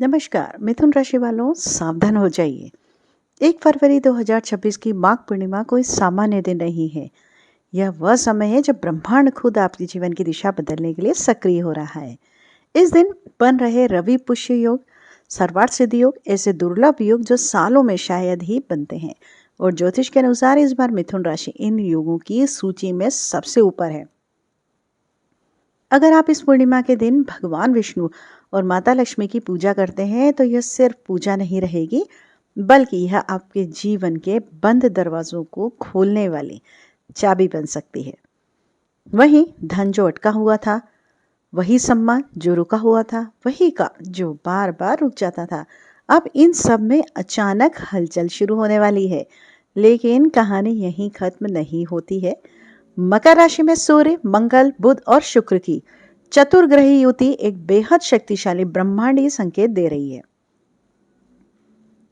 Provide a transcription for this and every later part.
नमस्कार मिथुन राशि वालों, सावधान हो जाइए। 1 फरवरी 2026 की माघ पूर्णिमा कोई सामान्य दिन नहीं है। यह वह समय है जब ब्रह्मांड खुद आपके जीवन की दिशा बदलने के लिए सक्रिय हो रहा है। इस दिन बन रहे रवि पुष्य योग, सर्वार्थ सिद्धि योग ऐसे दुर्लभ योग जो सालों में शायद ही बनते हैं। और ज्योतिष के अनुसार इस बार मिथुन राशि इन योगों की सूची में सबसे ऊपर है। अगर आप इस पूर्णिमा के दिन भगवान विष्णु और माता लक्ष्मी की पूजा करते हैं तो यह सिर्फ पूजा नहीं रहेगी, बल्कि यह आपके जीवन के बंद दरवाजों को खोलने वाली चाबी बन सकती है। वहीं धन जो अटका हुआ था, वही सम्मान जो रुका हुआ था, वही काम जो बार बार रुक जाता था, अब इन सब में अचानक हलचल शुरू होने वाली है। लेकिन कहानी यहीं खत्म नहीं होती है। मकर राशि में सूर्य, मंगल, बुध और शुक्र की चतुर्ग्रही युति एक बेहद शक्तिशाली ब्रह्मांडीय संकेत दे रही है।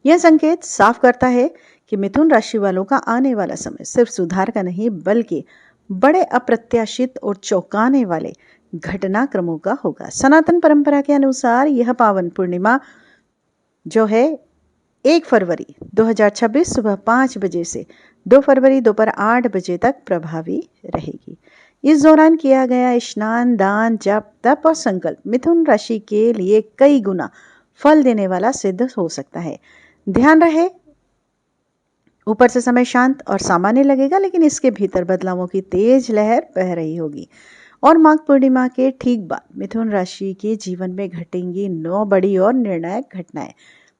यह संकेत साफ करता है कि मिथुन राशि वालों का आने वाला समय सिर्फ सुधार का नहीं, बल्कि बड़े अप्रत्याशित और चौंकाने वाले घटनाक्रमों का होगा। सनातन परंपरा के अनुसार यह पावन पूर्णिमा जो है 1 फरवरी 2026 सुबह 5 बजे से 2 फरवरी दोपहर 8 बजे तक प्रभावी रहेगी। इस दौरान किया गया स्नान, दान, जप, तप और संकल्प मिथुन राशि के लिए कई गुना फल देने वाला सिद्ध हो सकता है। ध्यान रहे, ऊपर से समय शांत और सामान्य लगेगा, लेकिन इसके भीतर बदलावों की तेज लहर बह रही होगी। और माघ पूर्णिमा के ठीक बाद मिथुन राशि के जीवन में घटेंगी 9 बड़ी और निर्णायक घटनाएं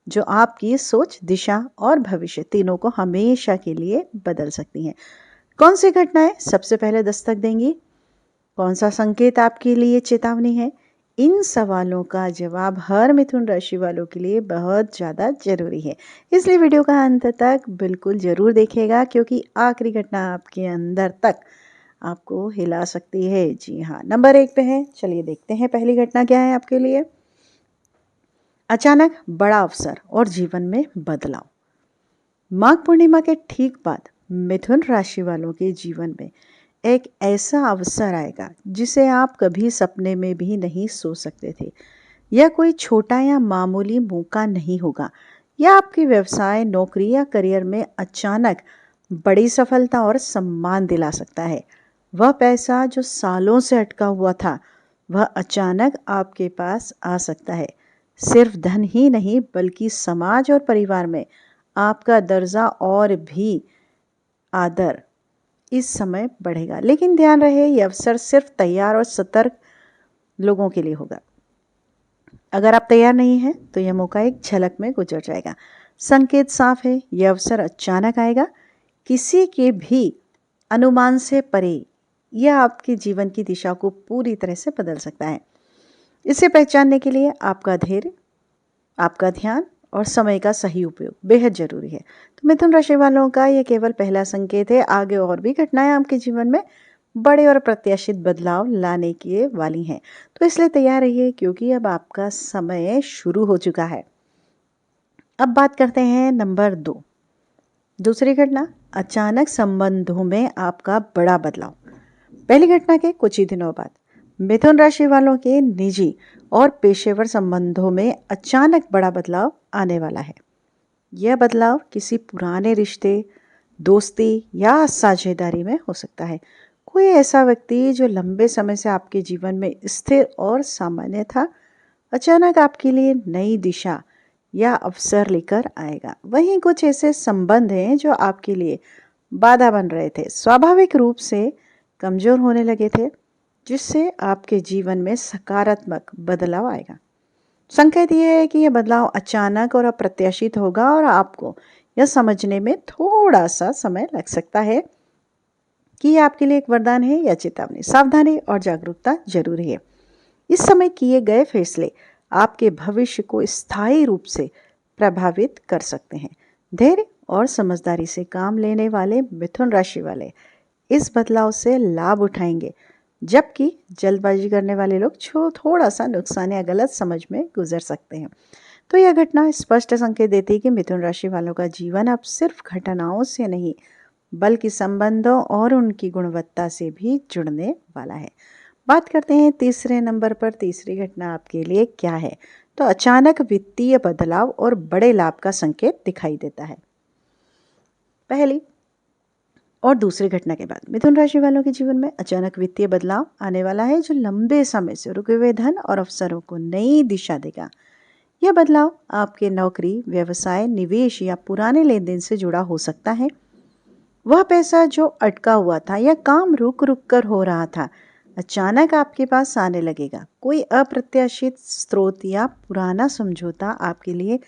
जो आपकी सोच, दिशा और भविष्य तीनों को हमेशा के लिए बदल सकती हैं। कौन सी घटनाएं सबसे पहले दस्तक देंगी? कौन सा संकेत आपके लिए चेतावनी है? इन सवालों का जवाब हर मिथुन राशि वालों के लिए बहुत ज़्यादा जरूरी है। इसलिए वीडियो का अंत तक बिल्कुल जरूर देखिएगा, क्योंकि आखिरी घटना आपके अंदर तक आपको हिला सकती है। जी हाँ, नंबर 1 पे है। चलिए देखते हैं पहली घटना क्या है आपके लिए। अचानक बड़ा अवसर और जीवन में बदलाव। माघ पूर्णिमा के ठीक बाद मिथुन राशि वालों के जीवन में एक ऐसा अवसर आएगा जिसे आप कभी सपने में भी नहीं सोच सकते थे। यह कोई छोटा या मामूली मौका नहीं होगा। यह आपके व्यवसाय, नौकरी या करियर में अचानक बड़ी सफलता और सम्मान दिला सकता है। वह पैसा जो सालों से अटका हुआ था, वह अचानक आपके पास आ सकता है। सिर्फ धन ही नहीं, बल्कि समाज और परिवार में आपका दर्जा और भी आदर इस समय बढ़ेगा। लेकिन ध्यान रहे, यह अवसर सिर्फ तैयार और सतर्क लोगों के लिए होगा। अगर आप तैयार नहीं हैं तो यह मौका एक झलक में गुजर जाएगा। संकेत साफ है, यह अवसर अचानक आएगा, किसी के भी अनुमान से परे। यह आपके जीवन की दिशा को पूरी तरह से बदल सकता है। इसे पहचानने के लिए आपका धैर्य, आपका ध्यान और समय का सही उपयोग बेहद जरूरी है। तो मिथुन राशि वालों का यह केवल पहला संकेत है। आगे और भी घटनाएं आपके जीवन में बड़े और प्रत्याशित बदलाव लाने के वाली हैं। तो इसलिए तैयार रहिए, क्योंकि अब आपका समय शुरू हो चुका है। अब बात करते हैं नंबर 2। दूसरी घटना, अचानक संबंधों में आपका बड़ा बदलाव। पहली घटना के कुछ ही दिनों बाद मिथुन राशि वालों के निजी और पेशेवर संबंधों में अचानक बड़ा बदलाव आने वाला है। यह बदलाव किसी पुराने रिश्ते, दोस्ती या साझेदारी में हो सकता है। कोई ऐसा व्यक्ति जो लंबे समय से आपके जीवन में स्थिर और सामान्य था, अचानक आपके लिए नई दिशा या अवसर लेकर आएगा। वहीं कुछ ऐसे संबंध हैं जो आपके लिए बाधा बन रहे थे, स्वाभाविक रूप से कमजोर होने लगे थे, जिससे आपके जीवन में सकारात्मक बदलाव आएगा। संकेत यह है कि यह बदलाव अचानक और अप्रत्याशित होगा और आपको यह समझने में थोड़ा सा समय लग सकता है कि यह आपके लिए एक वरदान है या चेतावनी। सावधानी और जागरूकता जरूरी है। इस समय किए गए फैसले आपके भविष्य को स्थायी रूप से प्रभावित कर सकते हैं। धैर्य और समझदारी से काम लेने वाले मिथुन राशि वाले इस बदलाव से लाभ उठाएंगे, जबकि जल्दबाजी करने वाले लोग थोड़ा सा नुकसान या गलत समझ में गुजर सकते हैं। तो यह घटना स्पष्ट संकेत देती है कि मिथुन राशि वालों का जीवन अब सिर्फ घटनाओं से नहीं, बल्कि संबंधों और उनकी गुणवत्ता से भी जुड़ने वाला है। बात करते हैं तीसरे नंबर पर। तीसरी घटना आपके लिए क्या है? तो अचानक वित्तीय बदलाव और बड़े लाभ का संकेत दिखाई देता है। पहली और दूसरी घटना के बाद मिथुन राशि वालों के जीवन में अचानक वित्तीय बदलाव आने वाला है, जो लंबे समय से रुके हुए धन और अवसरों को नई दिशा देगा। यह बदलाव आपके नौकरी, व्यवसाय, निवेश या पुराने लेन देन से जुड़ा हो सकता है। वह पैसा जो अटका हुआ था या काम रुक रुक कर हो रहा था, अचानक आपके पास आने लगेगा। कोई अप्रत्याशित स्रोत या पुराना समझौता आपके लिए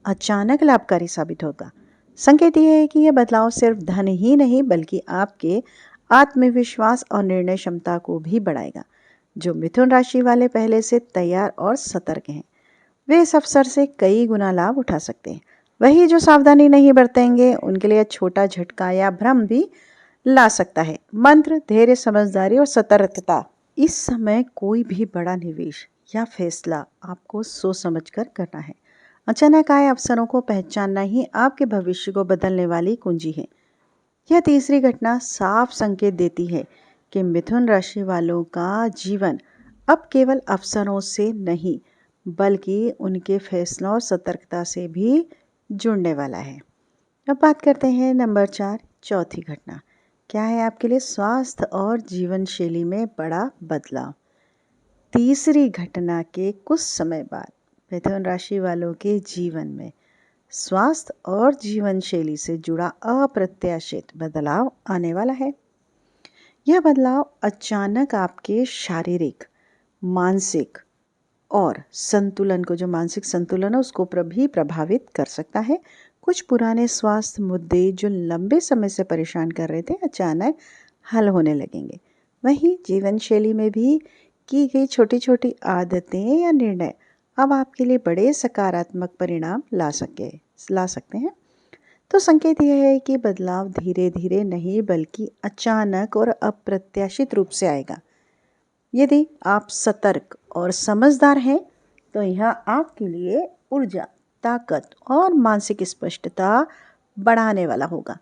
अचानक लाभकारी साबित होगा। संकेत यह है कि यह बदलाव सिर्फ धन ही नहीं बल्कि आपके आत्मविश्वास और निर्णय क्षमता को भी बढ़ाएगा। जो मिथुन राशि वाले पहले से तैयार और सतर्क हैं, वे इस अवसर से कई गुना लाभ उठा सकते हैं। वही जो सावधानी नहीं बरतेंगे, उनके लिए छोटा झटका या भ्रम भी ला सकता है। मंत्र, धैर्य, समझदारी और सतर्कता। इस समय कोई भी बड़ा निवेश या फैसला आपको सोच समझकर करना है। अचानक आए अवसरों को पहचानना ही आपके भविष्य को बदलने वाली कुंजी है। यह तीसरी घटना साफ संकेत देती है कि मिथुन राशि वालों का जीवन अब केवल अवसरों से नहीं बल्कि उनके फैसलों और सतर्कता से भी जुड़ने वाला है। अब बात करते हैं नंबर 4, चौथी घटना। क्या है आपके लिए स्वास्थ्य और जीवन शैली में बड़ा बदलाव। तीसरी घटना के कुछ समय बाद मिथुन राशि वालों के जीवन में स्वास्थ्य और जीवन शैली से जुड़ा अप्रत्याशित बदलाव आने वाला है। यह बदलाव अचानक आपके शारीरिक, मानसिक और संतुलन को, जो मानसिक संतुलन है उसको भी प्रभावित कर सकता है। कुछ पुराने स्वास्थ्य मुद्दे जो लंबे समय से परेशान कर रहे थे, अचानक हल होने लगेंगे। वहीं जीवन शैली में भी की गई छोटी छोटी आदतें या निर्णय अब आपके लिए बड़े सकारात्मक परिणाम ला सकते हैं। तो संकेत यह है कि बदलाव धीरे धीरे नहीं बल्कि अचानक और अप्रत्याशित रूप से आएगा। यदि आप सतर्क और समझदार हैं तो यह आपके लिए ऊर्जा, ताकत और मानसिक स्पष्टता बढ़ाने वाला होगा।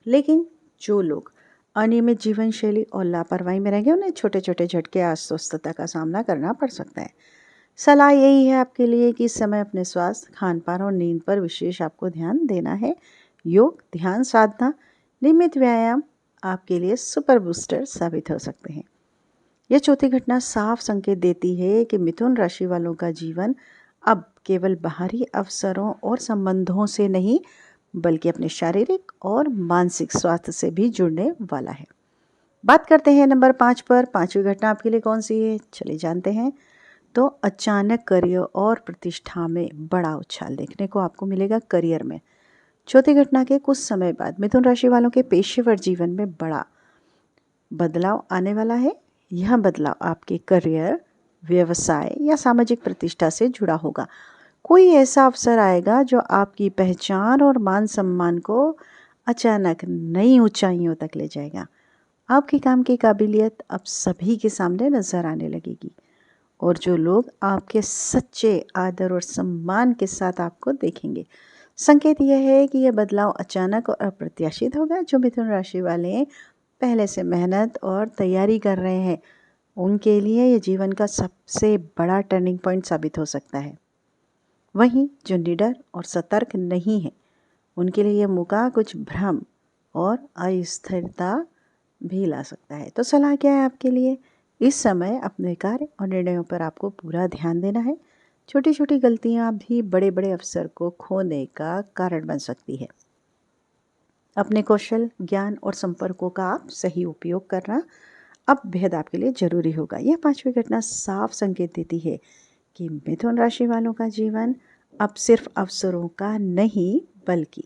लेकिन जो लोग अनियमित जीवन शैली और लापरवाही में रहेंगे, उन्हें छोटे छोटे झटके, अस्वस्थता का सामना करना पड़ सकता है। सलाह यही है आपके लिए कि इस समय अपने स्वास्थ्य, खान पान और नींद पर विशेष आपको ध्यान देना है। योग, ध्यान साधना, नियमित व्यायाम आपके लिए सुपर बूस्टर साबित हो सकते हैं। यह चौथी घटना साफ संकेत देती है कि मिथुन राशि वालों का जीवन अब केवल बाहरी अवसरों और संबंधों से नहीं बल्कि अपने शारीरिक और मानसिक स्वास्थ्य से भी जुड़ने वाला है। बात करते हैं नंबर 5 पर। पांचवी घटना आपके लिए कौन सी है, चलिए जानते हैं। तो अचानक करियर और प्रतिष्ठा में बड़ा उछाल देखने को आपको मिलेगा। करियर में चौथी घटना के कुछ समय बाद मिथुन राशि वालों के पेशेवर जीवन में बड़ा बदलाव आने वाला है। यह बदलाव आपके करियर, व्यवसाय या सामाजिक प्रतिष्ठा से जुड़ा होगा। कोई ऐसा अवसर आएगा जो आपकी पहचान और मान सम्मान को अचानक नई ऊंचाइयों तक ले जाएगा। आपके काम की काबिलियत अब सभी के सामने नजर आने लगेगी और जो लोग आपके सच्चे आदर और सम्मान के साथ आपको देखेंगे। संकेत यह है कि यह बदलाव अचानक और अप्रत्याशित होगा। जो मिथुन राशि वाले पहले से मेहनत और तैयारी कर रहे हैं, उनके लिए यह जीवन का सबसे बड़ा टर्निंग पॉइंट साबित हो सकता है। वहीं जो निडर और सतर्क नहीं है, उनके लिए यह मौका कुछ भ्रम और अस्थिरता भी ला सकता है। तो सलाह क्या है आपके लिए? इस समय अपने कार्य और निर्णयों पर आपको पूरा ध्यान देना है। छोटी छोटी गलतियां भी बड़े बड़े अवसर को खोने का कारण बन सकती है। अपने कौशल, ज्ञान और संपर्कों का आप सही उपयोग करना अब बेहद आपके लिए जरूरी होगा। यह पांचवी घटना साफ संकेत देती है कि मिथुन राशि वालों का जीवन अब सिर्फ अवसरों का नहीं बल्कि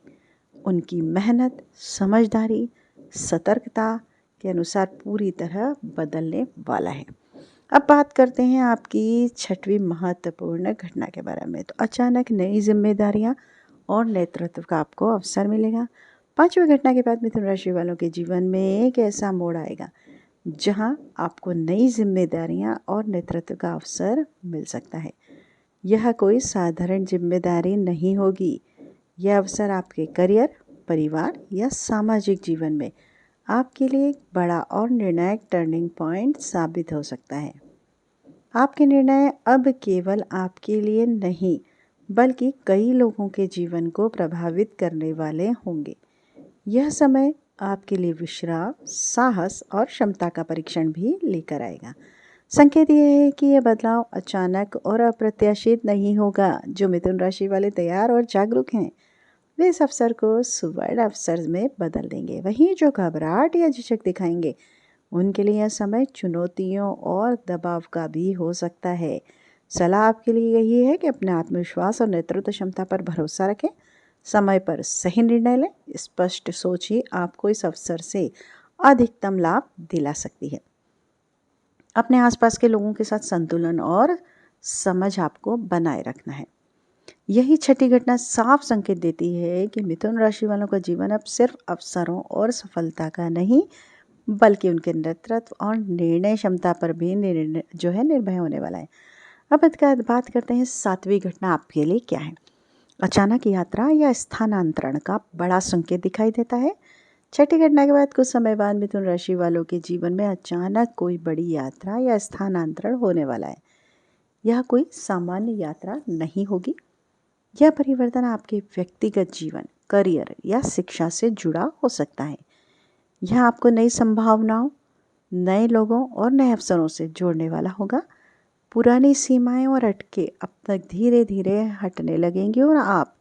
उनकी मेहनत, समझदारी, सतर्कता के अनुसार पूरी तरह बदलने वाला है। अब बात करते हैं आपकी छठवीं महत्वपूर्ण घटना के बारे में। तो अचानक नई जिम्मेदारियां और नेतृत्व का आपको अवसर मिलेगा। पांचवी घटना के बाद मिथुन राशि वालों के जीवन में एक ऐसा मोड़ आएगा जहां आपको नई जिम्मेदारियां और नेतृत्व का अवसर मिल सकता है। यह कोई साधारण जिम्मेदारी नहीं होगी। यह अवसर आपके करियर, परिवार या सामाजिक जीवन में आपके लिए एक बड़ा और निर्णायक टर्निंग पॉइंट साबित हो सकता है। आपके निर्णय अब केवल आपके लिए नहीं बल्कि कई लोगों के जीवन को प्रभावित करने वाले होंगे। यह समय आपके लिए विश्राम, साहस और क्षमता का परीक्षण भी लेकर आएगा। संकेत यह है कि यह बदलाव अचानक और अप्रत्याशित नहीं होगा। जो मिथुन राशि वाले तैयार और जागरूक हैं वे इस अवसर को सुवर्ण अवसर में बदल देंगे। वहीं जो घबराहट या झिझक दिखाएंगे उनके लिए यह समय चुनौतियों और दबाव का भी हो सकता है। सलाह आपके लिए यही है कि अपने आत्मविश्वास और नेतृत्व क्षमता पर भरोसा रखें, समय पर सही निर्णय लें। स्पष्ट सोच ही आपको इस अवसर से अधिकतम लाभ दिला सकती है। अपने आसपास के लोगों के साथ संतुलन और समझ आपको बनाए रखना है। यही छठी घटना साफ संकेत देती है कि मिथुन राशि वालों का जीवन अब सिर्फ अवसरों और सफलता का नहीं बल्कि उनके नेतृत्व और निर्णय क्षमता पर भी निर्भर होने वाला है। अब बात करते हैं सातवीं घटना आपके लिए क्या है। अचानक यात्रा या स्थानांतरण का बड़ा संकेत दिखाई देता है। छठी घटना के बाद कुछ समय बाद मिथुन राशि वालों के जीवन में अचानक कोई बड़ी यात्रा या स्थानांतरण होने वाला है। यह कोई सामान्य यात्रा नहीं होगी। यह परिवर्तन आपके व्यक्तिगत जीवन, करियर या शिक्षा से जुड़ा हो सकता है। यह आपको नई संभावनाओं, नए लोगों और नए अवसरों से जोड़ने वाला होगा। पुरानी सीमाएं और अटके अब तक धीरे धीरे हटने लगेंगी और आप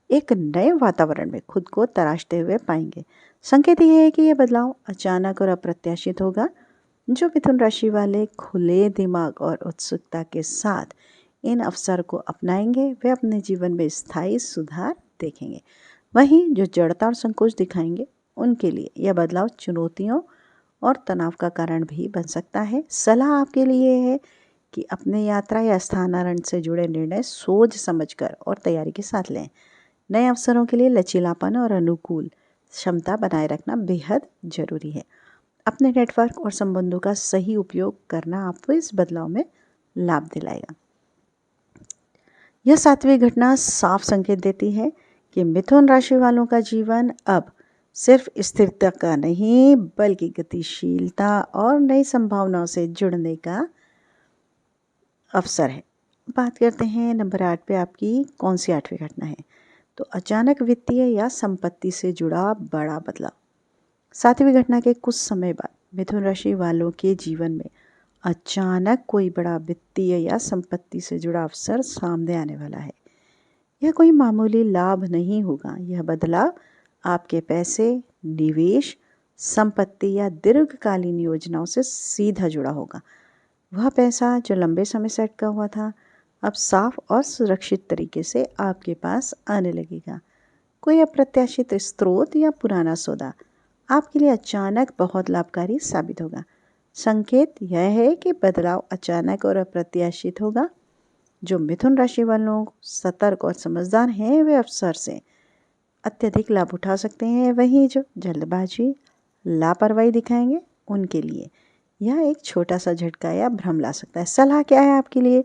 एक नए वातावरण में खुद को तराशते हुए पाएंगे। संकेत यह है कि यह बदलाव अचानक और अप्रत्याशित होगा। जो मिथुन राशि वाले खुले दिमाग और उत्सुकता के साथ इन अवसर को अपनाएंगे वे अपने जीवन में स्थायी सुधार देखेंगे। वहीं जो जड़ता और संकोच दिखाएंगे उनके लिए यह बदलाव चुनौतियों और तनाव का कारण भी बन सकता है। सलाह आपके लिए है कि अपने यात्रा या स्थानांतरण से जुड़े निर्णय सोच समझकर और तैयारी के साथ लें। नए अवसरों के लिए लचीलापन और अनुकूल क्षमता बनाए रखना बेहद जरूरी है। अपने नेटवर्क और संबंधों का सही उपयोग करना आपको इस बदलाव में लाभ दिलाएगा। यह सातवीं घटना साफ संकेत देती है कि मिथुन राशि वालों का जीवन अब सिर्फ स्थिरता का नहीं बल्कि गतिशीलता और नई संभावनाओं से जुड़ने का अवसर है। बात करते हैं नंबर 8 पे आपकी कौन सी 8वीं घटना है। तो अचानक वित्तीय या संपत्ति से जुड़ा बड़ा बदलाव। 7वीं घटना के कुछ समय बाद मिथुन राशि वालों के जीवन में अचानक कोई बड़ा वित्तीय या संपत्ति से जुड़ा अवसर सामने आने वाला है। यह कोई मामूली लाभ नहीं होगा। यह बदलाव आपके पैसे, निवेश, संपत्ति या दीर्घकालीन योजनाओं से सीधा जुड़ा होगा। वह पैसा जो लंबे समय से अटका हुआ था अब साफ और सुरक्षित तरीके से आपके पास आने लगेगा। कोई अप्रत्याशित स्रोत या पुराना सौदा आपके लिए अचानक बहुत लाभकारी साबित होगा। संकेत यह है कि बदलाव अचानक और अप्रत्याशित होगा। जो मिथुन राशि वालों सतर्क और समझदार हैं वे अवसर से अत्यधिक लाभ उठा सकते हैं। वहीं जो जल्दबाजी, लापरवाही दिखाएंगे उनके लिए यह एक छोटा सा झटका या भ्रम ला सकता है। सलाह क्या है आपके लिए?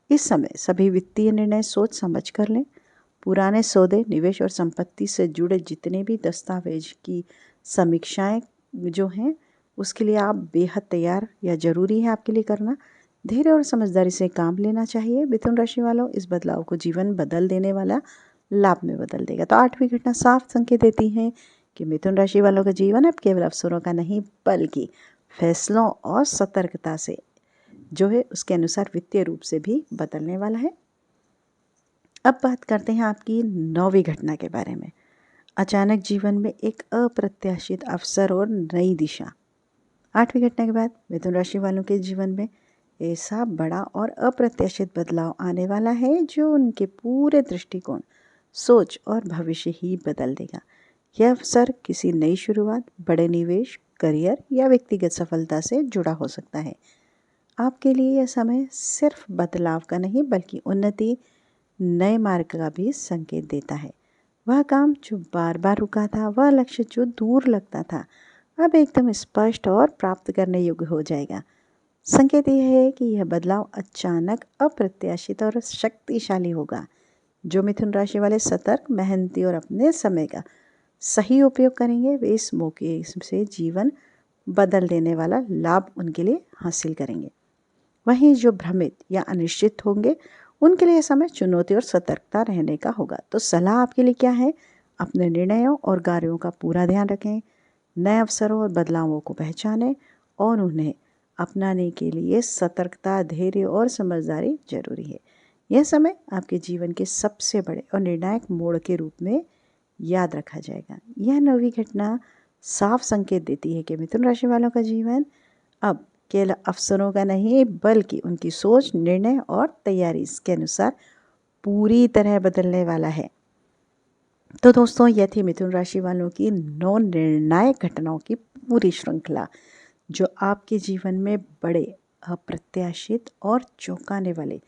इस समय सभी वित्तीय निर्णय सोच समझ कर लें। पुराने सौदे, निवेश और संपत्ति से जुड़े जितने भी दस्तावेज की समीक्षाएं जो हैं उसके लिए आप बेहद तैयार या ज़रूरी है आपके लिए करना। धैर्य और समझदारी से काम लेना चाहिए। मिथुन राशि वालों इस बदलाव को जीवन बदल देने वाला लाभ में बदल देगा। तो 8वीं घटना साफ संकेत देती है कि मिथुन राशि वालों का जीवन अब केवल अवसरों का नहीं बल्कि फैसलों और सतर्कता से जो है उसके अनुसार वित्तीय रूप से भी बदलने वाला है। अब बात करते हैं आपकी 9वीं घटना के बारे में। अचानक जीवन में एक अप्रत्याशित अवसर और नई दिशा। 8वीं घटना के बाद मिथुन राशि वालों के जीवन में ऐसा बड़ा और अप्रत्याशित बदलाव आने वाला है जो उनके पूरे दृष्टिकोण, सोच और भविष्य ही बदल देगा। यह अवसर किसी नई शुरुआत, बड़े निवेश, करियर या व्यक्तिगत सफलता से जुड़ा हो सकता है। आपके लिए यह समय सिर्फ बदलाव का नहीं बल्कि उन्नति, नए मार्ग का भी संकेत देता है। वह काम जो बार बार रुका था, वह लक्ष्य जो दूर लगता था, अब एकदम स्पष्ट और प्राप्त करने योग्य हो जाएगा। संकेत यह है कि यह बदलाव अचानक, अप्रत्याशित और शक्तिशाली होगा। जो मिथुन राशि वाले सतर्क, मेहनती और अपने समय का सही उपयोग करेंगे वे इस मौके से जीवन बदल देने वाला लाभ उनके लिए हासिल करेंगे। वहीं जो भ्रमित या अनिश्चित होंगे उनके लिए समय चुनौती और सतर्कता रहने का होगा। तो सलाह आपके लिए क्या है? अपने निर्णयों और कार्यों का पूरा ध्यान रखें, नए अवसरों और बदलावों को पहचानें और उन्हें अपनाने के लिए सतर्कता, धैर्य और समझदारी जरूरी है। यह समय आपके जीवन के सबसे बड़े और निर्णायक मोड़ के रूप में याद रखा जाएगा। यह नवी घटना साफ संकेत देती है कि मिथुन राशि वालों का जीवन अब केवल अवसरों का नहीं बल्कि उनकी सोच, निर्णय और तैयारी इसके अनुसार पूरी तरह बदलने वाला है। तो दोस्तों, यह थी मिथुन राशि वालों की 9 निर्णायक घटनाओं की पूरी श्रृंखला, जो आपके जीवन में बड़े, अप्रत्याशित और चौंकाने वाले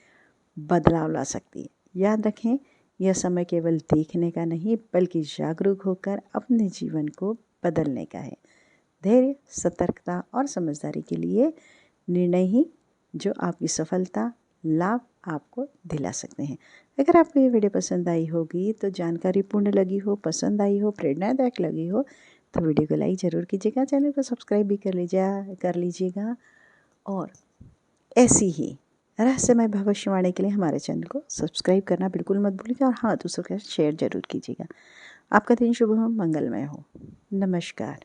बदलाव ला सकती है। याद रखें, यह समय केवल देखने का नहीं बल्कि जागरूक होकर अपने जीवन को बदलने का है। धैर्य, सतर्कता और समझदारी के लिए निर्णय ही जो आपकी सफलता, लाभ आपको दिला सकते हैं। अगर आपको ये वीडियो पसंद आई होगी, तो जानकारीपूर्ण लगी हो, पसंद आई हो, प्रेरणादायक लगी हो, तो वीडियो को लाइक ज़रूर कीजिएगा, चैनल को सब्सक्राइब भी कर लीजिएगा और ऐसी ही रहस्यमय भविष्यवाणी के लिए हमारे चैनल को सब्सक्राइब करना बिल्कुल मत भूलिएगा और हाँ, दूसरों के साथ शेयर जरूर कीजिएगा। आपका दिन शुभ हो, मंगलमय हो। नमस्कार।